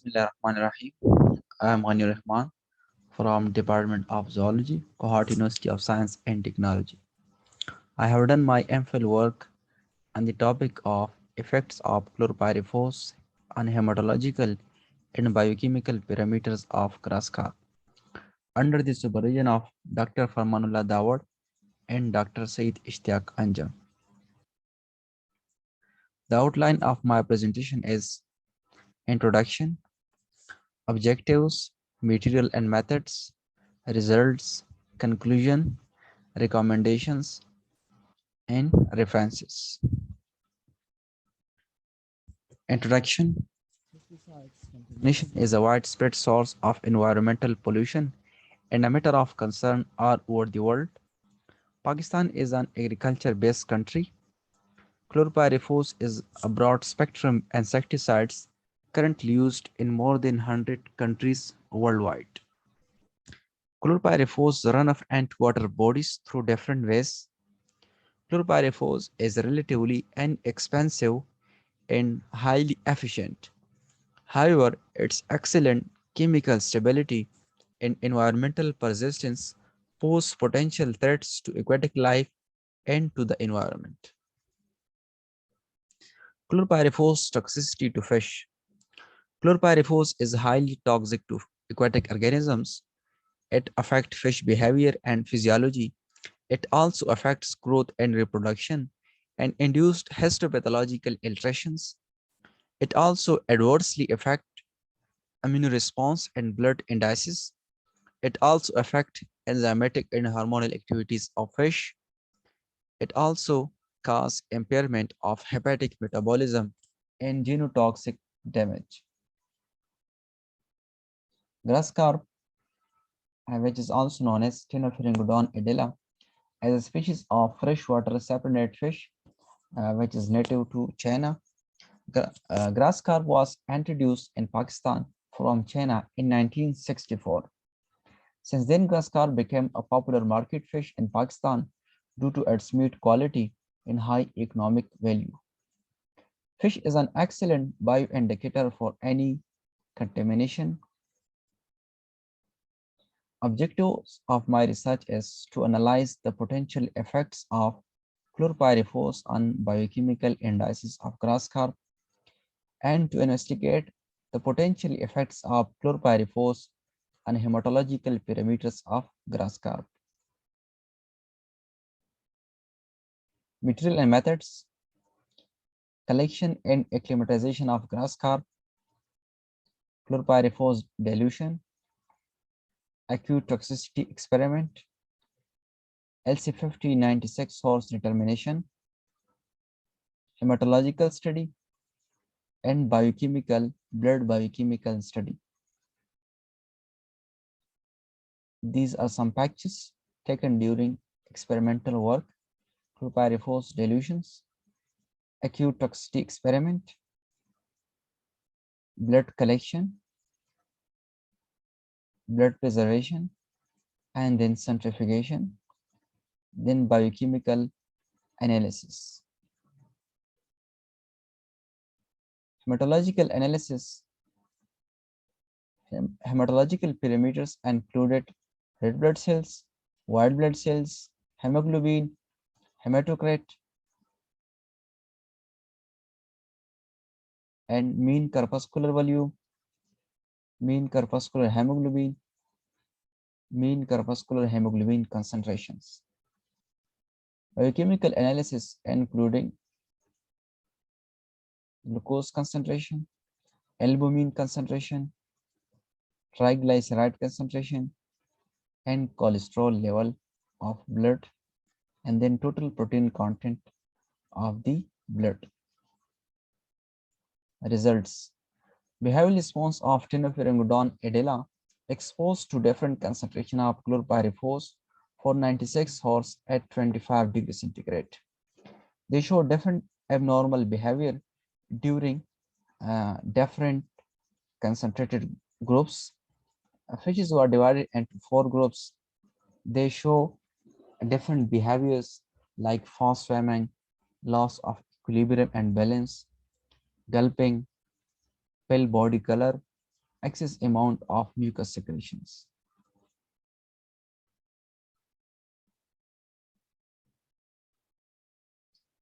Bismillahirrahmanirrahim. I am Rehman from Department of Zoology, Cohort University of Science and Technology. I have done my MPhil work on the topic of effects of chlorpyrifos on hematological and biochemical parameters of grass carp under the supervision of Dr. Farmanullah Dawad and Dr. Said Ishtiaq Anjam. The outline of my presentation is introduction, objectives, material and methods, results, conclusion, recommendations, and references. Introduction. Contamination is a widespread source of environmental pollution and a matter of concern all over the world. Pakistan is an agriculture-based country. Chlorpyrifos is a broad-spectrum insecticides currently used in more than 100 countries worldwide. Chlorpyrifos run off into water bodies through different ways. Chlorpyrifos is relatively inexpensive and highly efficient. However, its excellent chemical stability and environmental persistence pose potential threats to aquatic life and to the environment. Chlorpyrifos toxicity to fish. Chlorpyrifos is highly toxic to aquatic organisms. It affects fish behavior and physiology. It also affects growth and reproduction and induced histopathological alterations. It also adversely affects immune response and blood indices. It also affects enzymatic and hormonal activities of fish. It also causes impairment of hepatic metabolism and genotoxic damage. Grass carp, which is also known as Ctenophrygmodon edela, as a species of freshwater sapronid fish, which is native to China. Grass carp was introduced in Pakistan from China in 1964. Since then, grass carp became a popular market fish in Pakistan due to its meat quality and high economic value. Fish is an excellent bioindicator for any contamination. Objectives of my research is to analyze the potential effects of chlorpyrifos on biochemical indices of grass carp and to investigate the potential effects of chlorpyrifos on hematological parameters of grass carp. Material and methods: collection and acclimatization of grass carp, chlorpyrifos dilution, acute toxicity experiment, LC5096 source determination, hematological study, and blood biochemical study. These are some patches taken during experimental work: chlorpyrifos dilutions, acute toxicity experiment, blood collection, blood preservation, and then centrifugation, then biochemical analysis. Hematological analysis. Hematological parameters included red blood cells, white blood cells, hemoglobin, hematocrit, and mean corpuscular volume, mean corpuscular hemoglobin, mean corpuscular hemoglobin concentrations. Biochemical analysis including glucose concentration, albumin concentration, triglyceride concentration, and cholesterol level of blood, and then total protein content of the blood. Results: behavioral response of Ctenophrygmodon edela exposed to different concentration of chlorpyrifos for 96 hours at 25 degrees centigrade. They show different abnormal behavior during different concentrated groups. Fishes were divided into 4 groups. They show different behaviors like fast swimming, loss of equilibrium and balance, gulping, pale body color, excess amount of mucus secretions.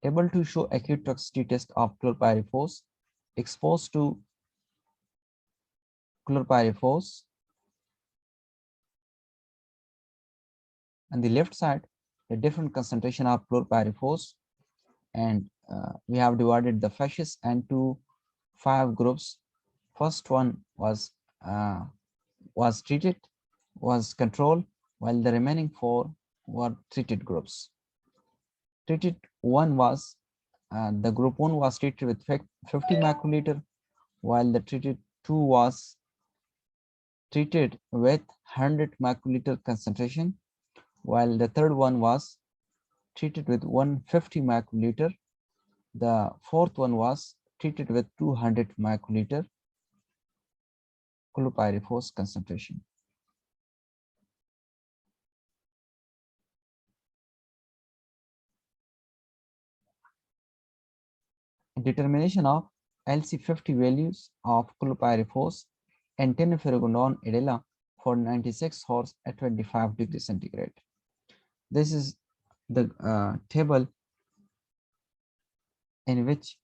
Able to show acute toxicity test of chlorpyrifos exposed to chlorpyrifos. On the left side, the different concentration of chlorpyrifos, and we have divided the fishes into 5 groups. First one was treated, was controlled, while the remaining 4 were treated groups. Treated one was the group 1 was treated with 50 microliter, while the treated 2 was treated with 100 microliter concentration, while the third one was treated with 150 microliter. The fourth one was treated with 200 microliter chlorpyrifos concentration. Determination of LC50 values of chlorpyrifos and tenofuragonone edela for 96 hours at 25 degrees centigrade. This is the table in which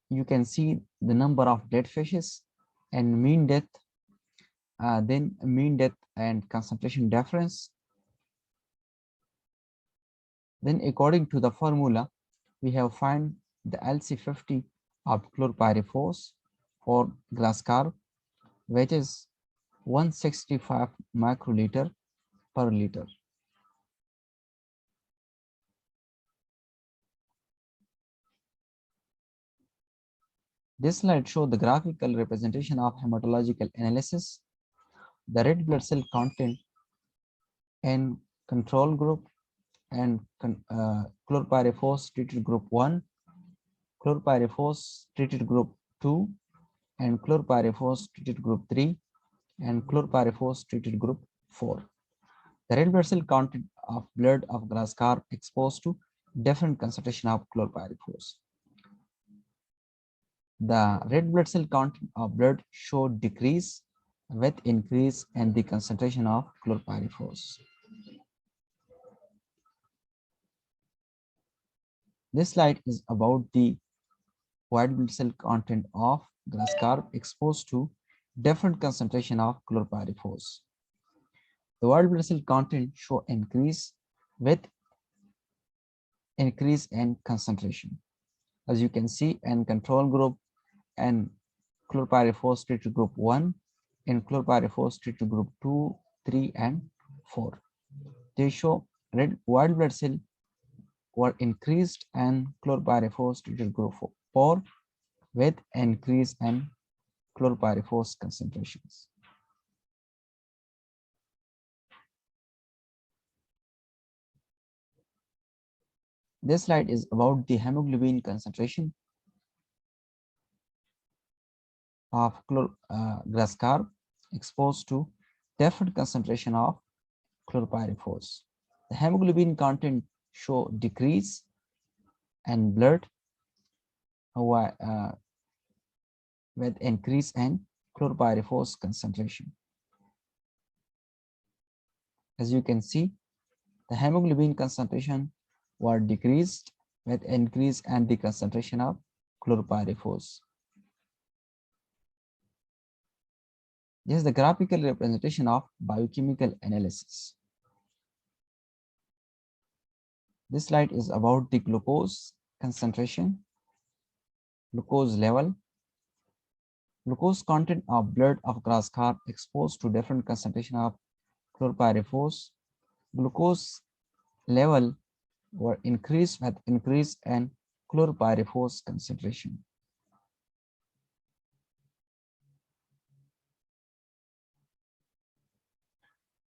you can see the number of dead fishes and mean death, then mean death and concentration difference. Then according to the formula, we have find the LC50 of chlorpyrifos for glass carp, which is 165 microliter per liter. This slide shows the graphical representation of hematological analysis. The red blood cell content in control group and chlorpyrifos treated group 1, chlorpyrifos treated group 2, and chlorpyrifos treated group 3, and chlorpyrifos treated group 4. The red blood cell content of blood of grass carp exposed to different concentration of chlorpyrifos. The red blood cell content of blood showed decrease with increase in the concentration of chlorpyrifos. This slide is about the white blood cell content of grass carp exposed to different concentration of chlorpyrifos. The white blood cell content show increase with increase in concentration. As you can see, in control group and chlorpyrifos treated group 1, in chlorpyrifos treated group 2, 3, and 4. They show white blood cell were increased and chlorpyrifos treated group 4 with increase in chlorpyrifos concentrations. This slide is about the hemoglobin concentration of grass carp exposed to different concentration of chlorpyrifos. The hemoglobin content show decrease and blood with increase in chlorpyrifos concentration. As you can see, the hemoglobin concentration were decreased with increase and the concentration of chlorpyrifos. This is the graphical representation of biochemical analysis. This slide is about the glucose concentration, glucose level, glucose content of blood of grass carp exposed to different concentration of chlorpyrifos. Glucose level were increased with increase in chlorpyrifos concentration.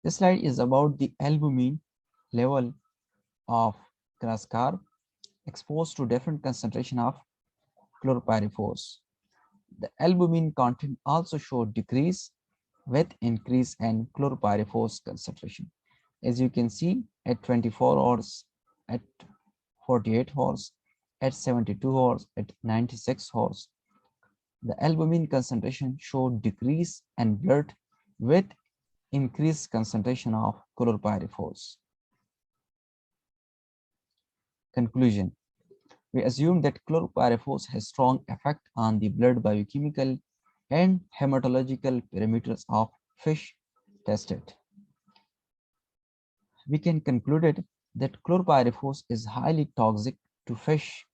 This slide is about the albumin level of grass carp exposed to different concentration of chlorpyrifos. The albumin content also showed decrease with increase in chlorpyrifos concentration. As you can see, at 24 hours, at 48 hours, at 72 hours, at 96 hours, The albumin concentration showed decrease and blurred with increased concentration of chlorpyrifos. Conclusion. We assume that chlorpyrifos has strong effect on the blood biochemical and hematological parameters of fish tested. We can conclude that chlorpyrifos is highly toxic to fish.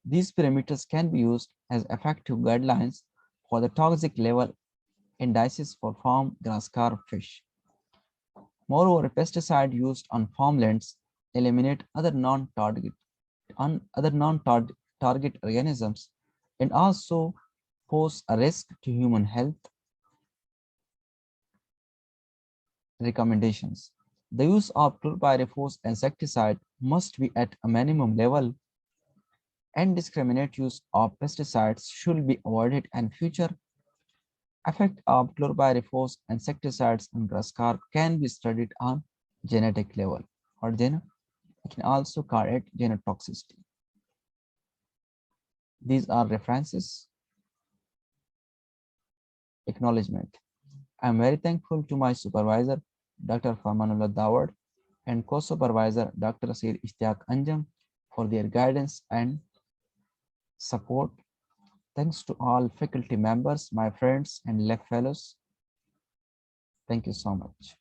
These parameters can be used as effective guidelines for the toxic level indices for farm grass carp fish. Moreover, pesticide used on farmlands eliminate other non-target organisms and also pose a risk to human health. Recommendations. The use of chlorpyrifos insecticide must be at a minimum level. Indiscriminate use of pesticides should be avoided, and future effect of chlorpyrifos insecticides on grass carp can be studied on genetic level, or then we can also call it genotoxicity. These are references. Acknowledgement. I am very thankful to my supervisor, Dr. Farmanullah Dawad, and co-supervisor, Dr. Asir Ishtiaq Anjam, for their guidance and support. Thanks to all faculty members, my friends, and lab fellows. Thank you so much.